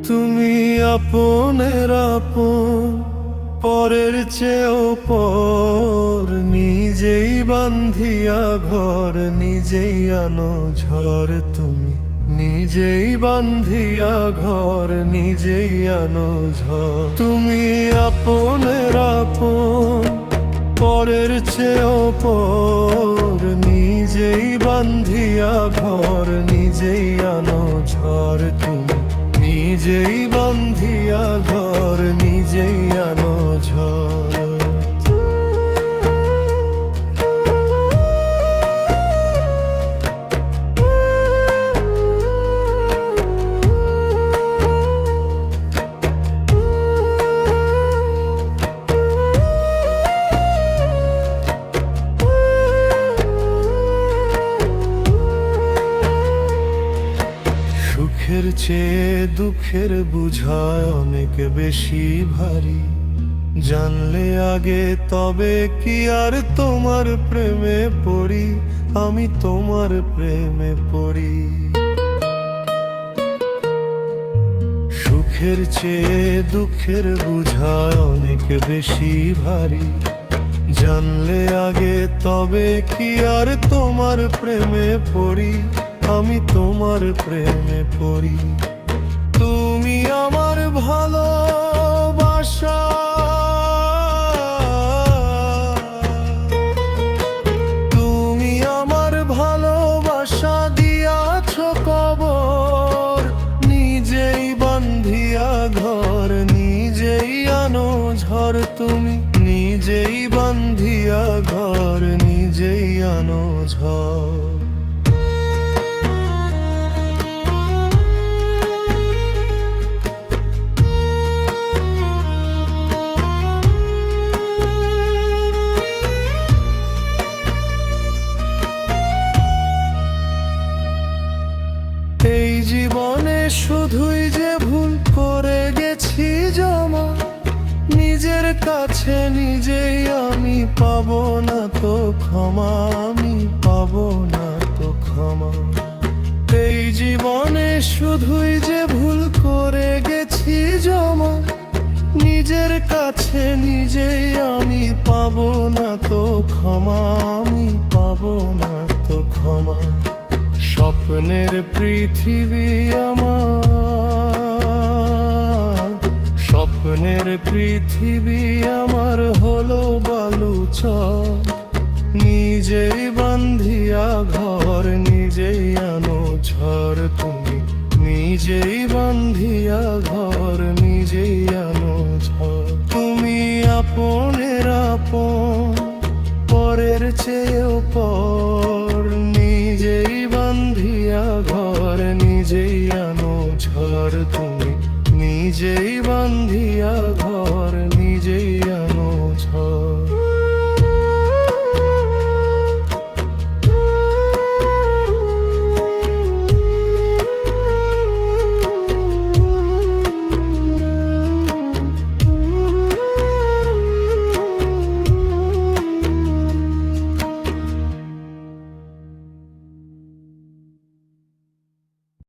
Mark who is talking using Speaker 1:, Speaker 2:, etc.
Speaker 1: তুমি আপনের আপন, পরের চেয়েও পর, নিজেই বান্ধিয়া ঘর, নিজেই আনো ঝড়। তুমি নিজেই বান্ধিয়া ঘর, নিজেই আনো ঝড়। তুমি আপনের আপন, পরের চেয়েও পর, নিজেই বান্ধিয়া ঘর, নিজেই আনো ঝড়। তুমি নিজেই বান্ধিয়া ঘর, নিজেই আনো ঝড়। সুখের চেয়ে দুঃখের বুঝায় অনেক বেশি ভারী। জানলে আগে তবে কি আর তোমার প্রেমে পড়ি, আমি তোমার প্রেমে পড়ি। সুখের চেয়ে দুঃখের বুঝায় অনেক বেশি ভারী। জানলে আগে তবে কি আর তোমার প্রেমে পড়ি, আমি তোমার প্রেমে পড়ি। তুমি আমার ভালোবাসা, তুমি আমার ভালোবাসা দিয়াছ কবর, নিজেই বান্ধিয়া ঘর, নিজেই আনো ঝড়। তুমি নিজেই বান্ধিয়া ঘর, নিজেই আনো ঝড়। এই জীবনে শুধুই যে ভুল করে গেছি জমা, নিজের কাছে নিজেই আমি পাবো না তো ক্ষমা, আমি পাবো না তো ক্ষমা। এই জীবনে শুধুই যে ভুল করে গেছি জমা, নিজের কাছে নিজেই আমি পাবো না তো ক্ষমা, আমি পাবো না তো ক্ষমা। স্বপ্নের পৃথিবী আমার, স্বপ্নের পৃথিবী আমার হলো বালুচর। নিজেই বান্ধিয়া ঘর, নিজেই আনো ঝড়। তুমি নিজেই বান্ধিয়া ঘর, নিজেই আনো ঝড়। তুমি আপনের আপন, পরের চেয়েও পর, নিজেই বান্ধিয়া ঘর, নিজেই আনো ঝড়। তুমি নিজেই বান্ধিয়া ঘর, নিজেই আনো ঝড়।